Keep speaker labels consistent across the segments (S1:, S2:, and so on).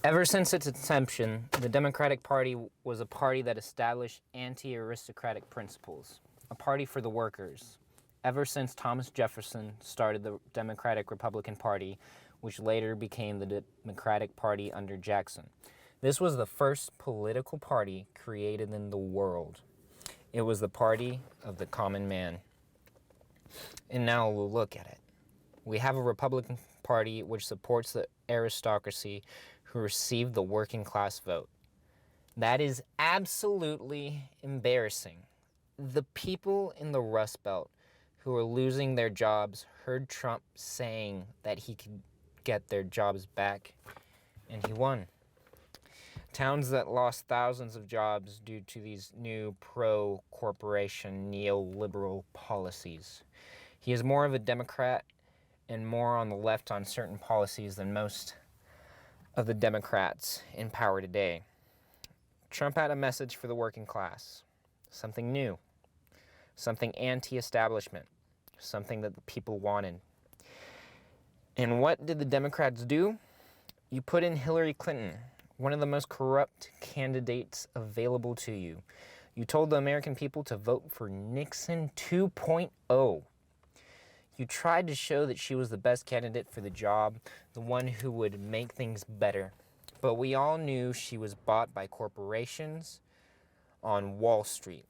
S1: Ever since its inception, the Democratic Party was a party that established anti-aristocratic principles, a party for the workers. Ever since Thomas Jefferson started the Democratic Republican Party, which later became the Democratic Party under Jackson. This was the first political party created in the world. It was the party of the common man. And now we'll look at it. We have a Republican Party which supports the aristocracy who received the working class vote. That is absolutely embarrassing. The people in the Rust Belt who are losing their jobs heard Trump saying that he could get their jobs back, and he won. Towns that lost thousands of jobs due to these new pro-corporation neoliberal policies. He is more of a Democrat and more on the left on certain policies than most of the Democrats in power today. Trump had a message for the working class, something new, something anti-establishment, something that the people wanted. And what did the Democrats do? You put in Hilary Clinton, one of the most corrupt candidates available to you. You told the American people to vote for Nixon 2.0. You tried to show that she was the best candidate for the job, the one who would make things better. But we all knew she was bought by corporations on Wall Street.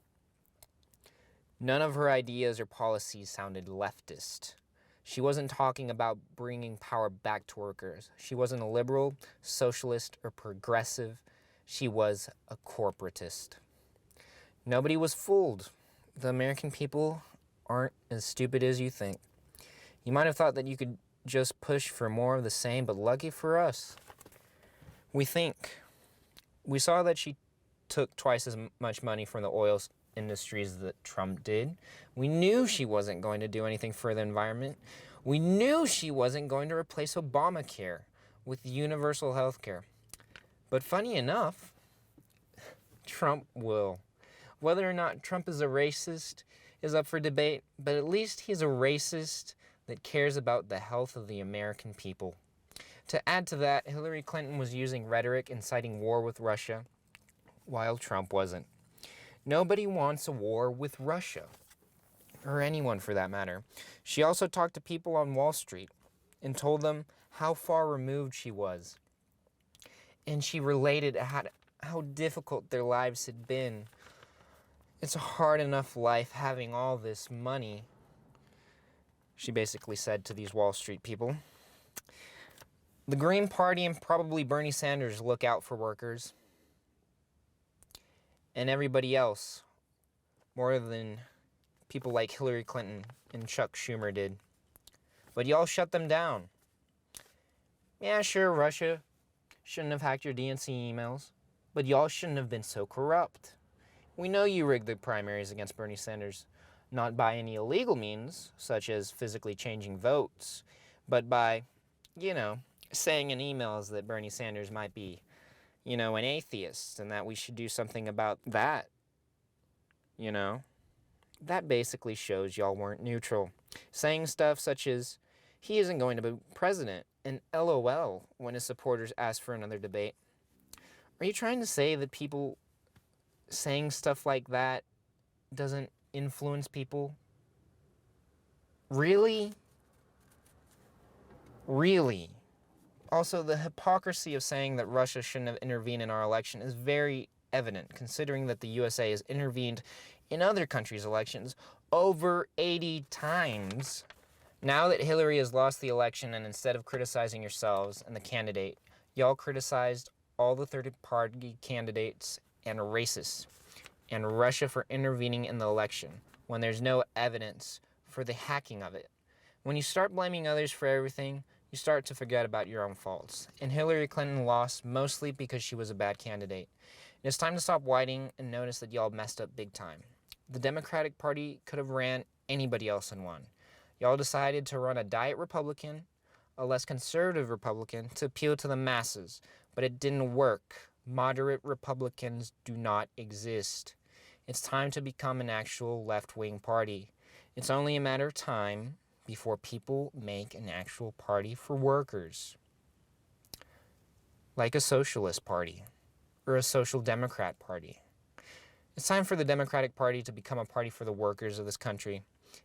S1: None of her ideas or policies sounded leftist. She wasn't talking about bringing power back to workers. She wasn't a liberal, socialist, or progressive. She was a corporatist. Nobody was fooled. The American people aren't as stupid as you think. You might have thought that you could just push for more of the same, but lucky for us, we saw that she took twice as much money from the oil industries that Trump did. We knew she wasn't going to do anything for the environment. We knew she wasn't going to replace Obamacare with universal health care. But funny enough, Trump will. Whether or not Trump is a racist is up for debate, but at least he's a racist that cares about the health of the American people. To add to that, Hillary Clinton was using rhetoric inciting war with Russia, while Trump wasn't. Nobody wants a war with Russia, or anyone for that matter. She also talked to people on Wall Street and told them how far removed she was. And she related how difficult their lives had been. It's a hard enough life having all this money, she basically said to these Wall Street people. The Green Party and probably Bernie Sanders look out for workers and everybody else more than people like Hillary Clinton and Chuck Schumer did. But y'all shut them down. Yeah, sure, Russia shouldn't have hacked your DNC emails, but y'all shouldn't have been so corrupt. We know you rigged the primaries against Bernie Sanders, not by any illegal means, such as physically changing votes, but by, saying in emails that Bernie Sanders might be, an atheist, and that we should do something about that. That basically shows y'all weren't neutral. Saying stuff such as, he isn't going to be president, and LOL when his supporters ask for another debate. Are you trying to say that people saying stuff like that doesn't influence people? Really? Really? Also, the hypocrisy of saying that Russia shouldn't have intervened in our election is very evident, considering that the USA has intervened in other countries' elections over 80 times. Now that Hillary has lost the election, and instead of criticizing yourselves and the candidate, y'all criticized all the third-party candidates and racists, and Russia for intervening in the election when there's no evidence for the hacking of it. When you start blaming others for everything, you start to forget about your own faults. And Hillary Clinton lost mostly because she was a bad candidate. And it's time to stop whining and notice that y'all messed up big time. The Democratic Party could have ran anybody else and won. Y'all decided to run a diet Republican, a less conservative Republican, to appeal to the masses. But it didn't work. Moderate Republicans do not exist. It's time to become an actual left-wing party. It's only a matter of time before people make an actual party for workers. like a socialist party or a social democrat party. It's time for the Democratic Party to become a party for the workers of this country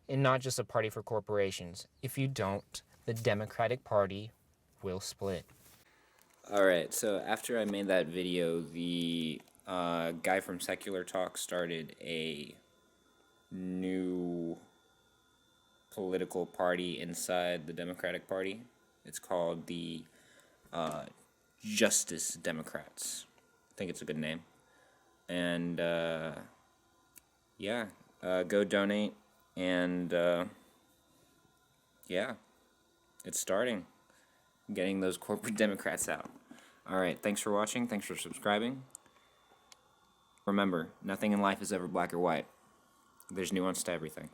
S1: and not just a party for corporations. If you don't, the Democratic Party will split. Alright, so after I made that video, the guy from Secular Talk started a new political party inside the Democratic Party. It's called the Justice Democrats. I think it's a good name. And yeah, go donate, and yeah, it's starting. Getting those corporate Democrats out. Alright, thanks for watching, thanks for subscribing. Remember, nothing in life is ever black or white. There's nuance to everything.